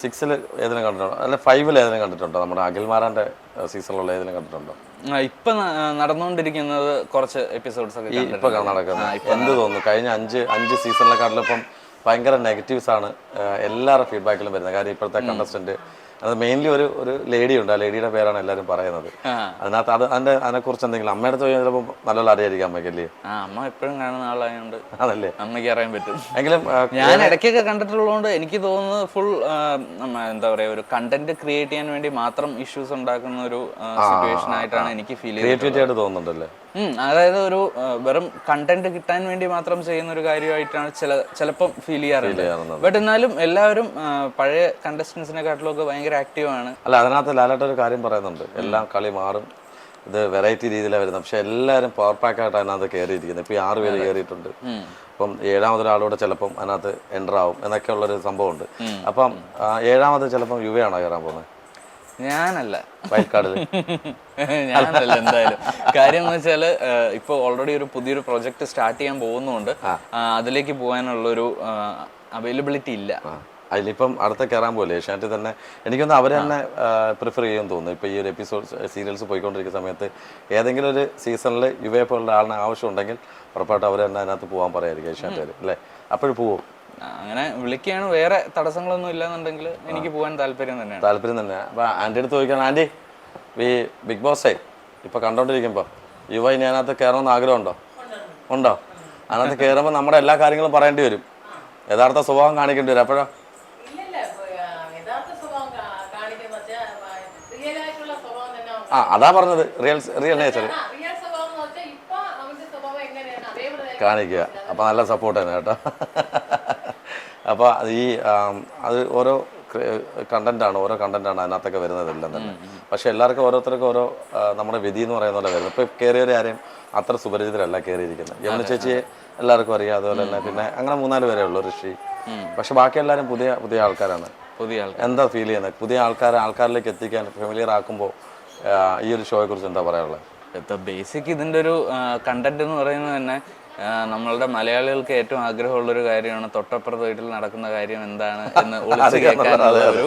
6-ൽ ഏതെങ്കിലും കണ്ടിട്ടുണ്ടോ? അല്ല 5-ൽ ഏതെങ്കിലും കണ്ടിട്ടുണ്ടോ? നമ്മുടെ അഖിൽമാരാന്റെ സീസണിലുള്ള ഏതെങ്കിലും കണ്ടിട്ടുണ്ടോ? ഇപ്പൊ നടന്നുകൊണ്ടിരിക്കുന്നത് കുറച്ച് എപ്പിസോഡ്സ് ഒക്കെ ഇപ്പൊ നടക്കുന്നത് എന്ത് തോന്നുന്നു? കഴിഞ്ഞ അഞ്ച് സീസണിലെക്കാട്ടിലും ഇപ്പം ഭയങ്കര നെഗറ്റീവ്സ് ആണ് എല്ലാവരുടെ ഫീഡ്ബാക്കിലും വരുന്നത്. കാര്യം ഇപ്പോഴത്തെ കണ്ടസ്റ്റന്റ് അത് മെയിൻലി ഒരു ലേഡി ഉണ്ട്. ആ ലേഡിയുടെ പേരാണ് എല്ലാവരും പറയുന്നത്. അതിനകത്ത് അതിനെക്കുറിച്ച് എന്തെങ്കിലും അമ്മയുടെ അടുത്ത് ചിലപ്പോൾ നല്ലോണം അറിയായിരിക്കാം അമ്മയ്ക്കല്ലേ? അമ്മ എപ്പോഴും കാണുന്ന ആളായതുകൊണ്ട് അതല്ലേ അമ്മയ്ക്ക് അറിയാൻ പറ്റും. എങ്കിലും ഞാൻ ഇടയ്ക്കൊക്കെ കണ്ടിട്ടുള്ളതുകൊണ്ട് എനിക്ക് തോന്നുന്നത് ഫുൾ എന്താ പറയാ ഒരു കണ്ടന്റ് ക്രിയേറ്റ് ചെയ്യാൻ വേണ്ടി മാത്രം ഇഷ്യൂസ് ഉണ്ടാക്കുന്ന ഒരു സിറ്റുവേഷൻ ആയിട്ടാണ് എനിക്ക് ഫീൽ ക്രിയേറ്റിവിറ്റി തോന്നുന്നുണ്ടല്ലേ? അതായത് ഒരു വെറും കണ്ടന്റ് കിട്ടാൻ വേണ്ടി മാത്രം ചെയ്യുന്ന ഒരു കാര്യമായിട്ടാണ് ചിലപ്പം ഫീൽ ചെയ്യാറുണ്ട്. ബട്ട് എന്നാലും എല്ലാവരും പഴയ കണ്ടസ്റ്റൻസിനെക്കാട്ടിലും ഒക്കെ ഭയങ്കര ആക്റ്റീവ് ആണ്. അല്ല, അതിനകത്ത് ലാലേട്ട ഒരു കാര്യം പറയുന്നുണ്ട്, എല്ലാം കളി മാറും, ഇത് വെറൈറ്റി രീതിയിലാണ് വരുന്നത്. പക്ഷെ എല്ലാവരും പവർ പാക്കായിട്ട് അതിനകത്ത് കയറിയിരിക്കുന്നത്. ഇപ്പൊ 6 പേര് കയറിയിട്ടുണ്ട്. അപ്പം 7ാമതൊരാളൂടെ ചിലപ്പം അതിനകത്ത് എൻ്റർ ആവും എന്നൊക്കെ ഉള്ളൊരു സംഭവമുണ്ട്. അപ്പം 7ാമത് ചിലപ്പം യുവയാണോ കയറാൻ പോകുന്നത്? ഞാനല്ല, വൈൽഡ് കാർഡിൽ ഞാനല്ല എന്തായാലും. കാര്യം എന്ന് വെച്ചാല് ഇപ്പൊ ഓൾറെഡി ഒരു പുതിയൊരു പ്രൊജക്ട് സ്റ്റാർട്ട് ചെയ്യാൻ പോകുന്നതുകൊണ്ട് അതിലേക്ക് പോകാനുള്ളൊരു അവൈലബിലിറ്റി ഇല്ല. അതിലിപ്പം അടുത്ത കയറാൻ പോലെ ഏഷ്യാനെറ്റിൽ തന്നെ എനിക്കൊന്ന് അവർ തന്നെ പ്രിഫർ ചെയ്യുമെന്ന് തോന്നുന്നു. ഇപ്പോൾ ഈ ഒരു സീരിയൽസ് പോയിക്കൊണ്ടിരിക്കുന്ന സമയത്ത് ഏതെങ്കിലും ഒരു സീസണിൽ യുവയെ പോലുള്ള ആളിന് ആവശ്യമുണ്ടെങ്കിൽ ഉറപ്പായിട്ട് അവർ തന്നെ അതിനകത്ത് പോകാൻ പറയായിരിക്കും ഏഷ്യാനെറ്റിൽ അല്ലേ? അപ്പോഴും പോവും. അങ്ങനെ വിളിക്കുകയാണ്, വേറെ തടസ്സങ്ങളൊന്നും ഇല്ലാന്നുണ്ടെങ്കിൽ എനിക്ക് പോകാൻ താല്പര്യം തന്നെയാണ്. അപ്പോൾ ആൻറ്റി അടുത്ത് ചോദിക്കണം, ആൻറ്റി ഈ ബിഗ് ബോസേ ഇപ്പോൾ കണ്ടോണ്ടിരിക്കുമ്പോൾ യുവ ഇനി അതിനകത്ത് കയറണമെന്ന് ആഗ്രഹമുണ്ടോ? ഉണ്ടോ? അതിനകത്ത് കയറുമ്പോൾ നമ്മുടെ എല്ലാ കാര്യങ്ങളും പറയേണ്ടി വരും, യഥാർത്ഥ സ്വഭാവം കാണിക്കേണ്ടി വരും. അപ്പോഴോ അതാ പറഞ്ഞത്, റിയൽ നേച്ചർ കാണിക്കുക. അപ്പോൾ നല്ല സപ്പോർട്ട് തന്നെ കേട്ടോ. അപ്പോൾ അത് ഓരോ കണ്ടന്റാണ് അതിനകത്തൊക്കെ വരുന്നതെല്ലാം തന്നെ. പക്ഷെ എല്ലാവർക്കും ഓരോരുത്തർക്കും ഓരോ നമ്മുടെ വിധി എന്ന് പറയുന്ന പോലെ വരുന്നത്. ഇപ്പോൾ കയറിയവരെ ആരെയും അത്ര സുപരിചിതരല്ല കയറിയിരിക്കുന്നത്. യമുന ചേച്ചിയെ എല്ലാവർക്കും അറിയാം, അതുപോലെ തന്നെ പിന്നെ അങ്ങനെ 3-4 പേരേ ഉള്ളൂ, ഋഷി. പക്ഷെ ബാക്കി എല്ലാവരും പുതിയ ആൾക്കാരാണ്. എന്താ ഫീൽ ചെയ്യുന്നത്? പുതിയ ആൾക്കാരിലേക്ക് എത്തിക്കാൻ ഫെമിലിയർ ആക്കുമ്പോൾ ഈ ഒരു ഷോയെ കുറിച്ച് എന്താ പറയാനുള്ളത്? ബേസിക് ഇതിൻ്റെ ഒരു കണ്ടന്റ് എന്ന് പറയുന്നത് തന്നെ നമ്മളുടെ മലയാളികൾക്ക് ഏറ്റവും ആഗ്രഹമുള്ളൊരു കാര്യമാണ് തൊട്ടപ്പുറത്ത് വീട്ടിൽ നടക്കുന്ന കാര്യം എന്താണ് എന്ന് ഒളിച്ചു കേൾക്കാനുള്ള ഒരു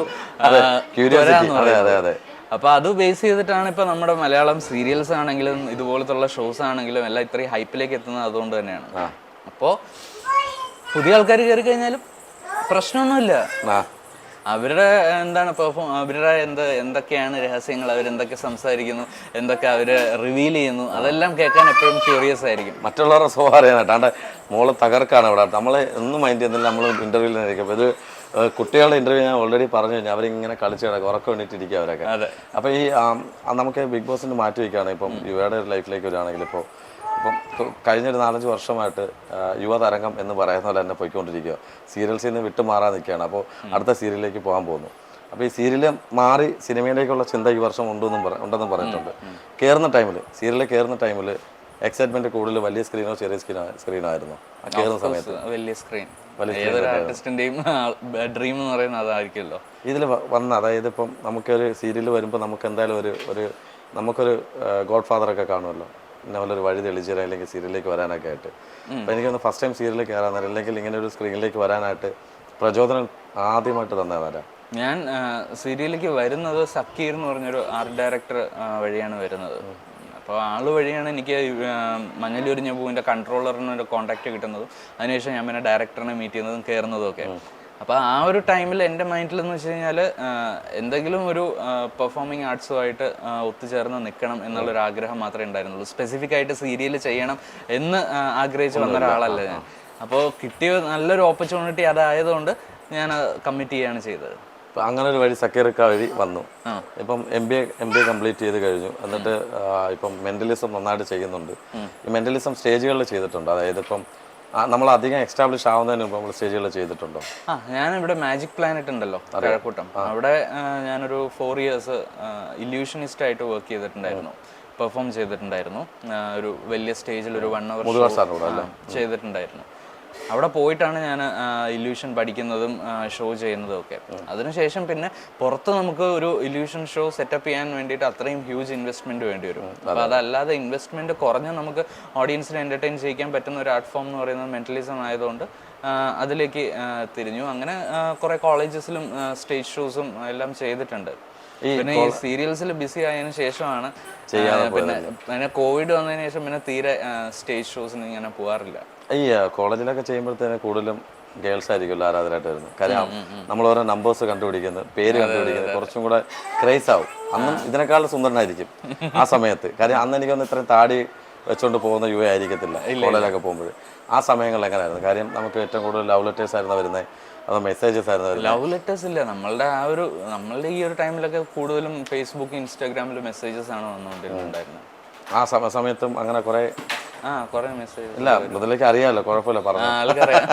അപ്പൊ അത് ബേസ് ചെയ്തിട്ടാണ് ഇപ്പൊ നമ്മുടെ മലയാളം സീരിയൽസ് ആണെങ്കിലും ഇതുപോലത്തുള്ള ഷോസ് ആണെങ്കിലും എല്ലാം ഇത്രയും ഹൈപ്പിലേക്ക് എത്തുന്നത് അതുകൊണ്ട് തന്നെയാണ്. അപ്പോ പുതിയ ആൾക്കാർ കയറി കഴിഞ്ഞാലും പ്രശ്നമൊന്നുമില്ല. അവരുടെ എന്താണ് അവരുടെ എന്തൊക്കെയാണ് രഹസ്യങ്ങൾ, അവരെന്തൊക്കെ സംസാരിക്കുന്നു, എന്തൊക്കെ അവര് റിവീൽ ചെയ്യുന്നു, അതെല്ലാം കേൾക്കാൻ എപ്പോഴും ക്യൂറിയസ് ആയിരിക്കും. മറ്റുള്ളവരുടെ സ്വഭാവം അറിയാനായിട്ട് മോള് തകർക്കാണ് ഇവിടെ. നമ്മൾ ഒന്നും മൈൻഡ് ചെയ്യുന്നില്ല, നമ്മൾ ഇന്റർവ്യൂവിൽ നിന്നിരിക്കും. ഇത് കുട്ടികളുടെ ഇന്റർവ്യൂ ഞാൻ ഓൾറെഡി പറഞ്ഞു കഴിഞ്ഞാൽ അവരിങ്ങനെ കളിച്ച് കിടക്കും, ഉറക്കം എണീറ്റിരിക്കുക അവരൊക്കെ. അപ്പോൾ ഈ നമുക്ക് ബിഗ് ബോസിന് മാറ്റി വയ്ക്കുകയാണ്. ഇപ്പം യുവയുടെ ലൈഫിലേക്ക് വരികയാണെങ്കിൽ ഇപ്പം കഴിഞ്ഞൊരു 4-5 വർഷമായിട്ട് യുവതരംഗം എന്ന് പറയുന്ന പോലെ തന്നെ പോയിക്കൊണ്ടിരിക്കുക. സീരിയൽസിൽ നിന്ന് വിട്ടുമാറാൻ നിൽക്കുകയാണ്. അപ്പോൾ അടുത്ത സീരിയലിലേക്ക് പോകാൻ പോകുന്നു. അപ്പോൾ ഈ സീരിയൽ മാറി സിനിമയിലേക്കുള്ള ചിന്ത ഈ വർഷം ഉണ്ടെന്നും പറഞ്ഞിട്ടുണ്ട്. സീരിയലിൽ കയറുന്ന ടൈമിൽ എക്സൈറ്റ്മെന്റ് കൂടുതൽ വലിയ സ്ക്രീനോ ചെറിയ സ്ക്രീനോ ആയിരുന്നു കയറുന്ന സമയത്ത്? വലിയ സ്ക്രീൻ ഡ്രീം എന്ന് പറയുന്നത് അതായിരിക്കുമല്ലോ ഇതിൽ വന്ന. അതായത് ഇപ്പം നമുക്കൊരു സീരിയൽ വരുമ്പോൾ നമുക്ക് എന്തായാലും നമുക്കൊരു ഗോഡ് ഫാദറൊക്കെ കാണുമല്ലോ, പിന്നെ ഒരു വഴി തെളിച്ചേരാ അല്ലെങ്കിൽ സീരിയലിലേക്ക് വരാനൊക്കെ ആയിട്ട്. അപ്പം എനിക്കൊന്ന് ഫസ്റ്റ് ടൈം സീരിയലിൽ കയറാൻ അല്ലെങ്കിൽ ഇങ്ങനെ ഒരു സ്ക്രീനിലേക്ക് വരാനായിട്ട് പ്രചോദനം ആദ്യമായിട്ട് തന്നേരാ? ഞാൻ സീരിയലിലേക്ക് വരുന്നത് സക്കീർ എന്ന് പറഞ്ഞൊരു ആർട്ട് ഡയറക്ടർ വഴിയാണ് വരുന്നത്. അപ്പോൾ ആൾ വഴിയാണ് എനിക്ക് മഞ്ഞലൂരിഞ്ഞ പൂവിൻ്റെ കൺട്രോളറിനൊരു കോൺടാക്റ്റ് കിട്ടുന്നതും അതിനുശേഷം ഞാൻ പിന്നെ ഡയറക്ടറിനെ മീറ്റ് ചെയ്യുന്നതും കയറുന്നതും ഒക്കെ. അപ്പോൾ ആ ഒരു ടൈമിൽ എൻ്റെ മൈൻഡിലെന്ന് വെച്ച് കഴിഞ്ഞാൽ എന്തെങ്കിലും ഒരു പെർഫോമിങ് ആർട്സുമായിട്ട് ഒത്തുചേർന്ന് നിൽക്കണം എന്നുള്ളൊരു ആഗ്രഹം മാത്രമേ ഉണ്ടായിരുന്നുള്ളൂ. സ്പെസിഫിക് ആയിട്ട് സീരിയൽ ചെയ്യണം എന്ന് ആഗ്രഹിച്ച് വന്ന ഒരാളല്ല ഞാൻ. അപ്പോൾ കിട്ടിയ നല്ലൊരു ഓപ്പർച്യൂണിറ്റി അതായതുകൊണ്ട് ഞാൻ കമ്മിറ്റ് ചെയ്യുകയാണ് ചെയ്തത്. അങ്ങനെ ഒരു വഴി സക്കീർക്ക വഴി വന്നു. ഇപ്പം എം ബി എ കംപ്ലീറ്റ് ചെയ്ത് കഴിഞ്ഞു. എന്നിട്ട് ഇപ്പം മെന്റലിസം നന്നായിട്ട് ചെയ്യുന്നുണ്ട്. ഈ മെന്റലിസം സ്റ്റേജുകളിൽ ചെയ്തിട്ടുണ്ട്. അതായത് ഇപ്പം നമ്മൾ അധികം എസ്റ്റാബ്ലിഷ് ആവുന്നതിന് മുമ്പ് നമ്മൾ സ്റ്റേജുകളിൽ ചെയ്തിട്ടുണ്ടോ? ഞാനിവിടെ മാജിക് പ്ലാനറ്റ് ഉണ്ടല്ലോ കഴക്കൂട്ടം, അവിടെ ഞാനൊരു 4 years ഇല്യൂഷനിസ്റ്റ് ആയിട്ട് വർക്ക് ചെയ്തിട്ടുണ്ടായിരുന്നു, പെർഫോം ചെയ്തിട്ടുണ്ടായിരുന്നു. ഒരു വലിയ സ്റ്റേജിൽ ഒരു 1 hour ചെയ്തിട്ടുണ്ടായിരുന്നു. അവിടെ പോയിട്ടാണ് ഞാൻ ഇല്യൂഷൻ പഠിക്കുന്നതും ഷോ ചെയ്യുന്നതും ഒക്കെ. അതിനുശേഷം പിന്നെ പുറത്ത് നമുക്ക് ഒരു ഇല്യൂഷൻ ഷോ സെറ്റപ്പ് ചെയ്യാൻ വേണ്ടിയിട്ട് അത്രയും ഹ്യൂജ് ഇൻവെസ്റ്റ്മെന്റ് വേണ്ടി വരും. അപ്പോൾ അതല്ലാതെ ഇൻവെസ്റ്റ്മെന്റ് കുറഞ്ഞ് നമുക്ക് ഓഡിയൻസിനെ എന്റർടൈൻ ചെയ്യിക്കാൻ പറ്റുന്ന ഒരു ആർട്ട് ഫോം എന്ന് പറയുന്നത് മെന്റലിസം ആയതുകൊണ്ട് അതിലേക്ക് തിരിഞ്ഞു. അങ്ങനെ കുറെ കോളേജസിലും സ്റ്റേജ് ഷോസും എല്ലാം ചെയ്തിട്ടുണ്ട്. പിന്നെ ഈ സീരിയൽസിൽ ബിസി ആയതിനു ശേഷമാണ് പിന്നെ കോവിഡ് വന്നതിന് ശേഷം പിന്നെ തീരെ സ്റ്റേജ് ഷോസിന് ഇങ്ങനെ പോകാറില്ല. ഈ കോളേജിലൊക്കെ ചെയ്യുമ്പോഴത്തേന് കൂടുതലും ഗേൾസ് ആയിരിക്കുമല്ലോ ആരാധനയായിട്ട് വരുന്നത്. കാര്യം നമ്മൾ ഓരോ നമ്പേഴ്സ് കണ്ടുപിടിക്കുന്നത്, പേര് കണ്ടുപിടിക്കുന്നത് കുറച്ചും കൂടെ ക്രേസ് ആവും. അന്നും ഇതിനേക്കാളും സുന്ദരനായിരിക്കും ആ സമയത്ത്. കാര്യം അന്ന് എനിക്കൊന്ന് ഇത്രയും താടി വെച്ചുകൊണ്ട് പോകുന്ന യുവ ആയിരിക്കത്തില്ല കോളേജിലൊക്കെ പോകുമ്പോൾ. ആ സമയങ്ങളിൽ എങ്ങനെയായിരുന്നു? കാര്യം നമുക്ക് ഏറ്റവും കൂടുതൽ ലവ് ലെറ്റേഴ്സ് ആയിരുന്നു വരുന്നത്, അതോ മെസ്സേജസ് ആയിരുന്നു വരുന്നത്? ലവ് ലെറ്റേഴ്സ് ഇല്ല. നമ്മളുടെ ഈ ഒരു ടൈമിലൊക്കെ കൂടുതലും ഫേസ്ബുക്ക്, ഇൻസ്റ്റാഗ്രാമിൽ മെസ്സേജസ് ആണ് വന്നുകൊണ്ടിരുന്നുണ്ടായിരുന്നത്. ആ സമയത്തും അങ്ങനെ കുറെ കുറെ മെസ്സേജ് ഇല്ല, മുതലേക്ക് അറിയാമല്ലോ, കുഴപ്പമില്ല പറഞ്ഞു. ആൾക്കറിയാം.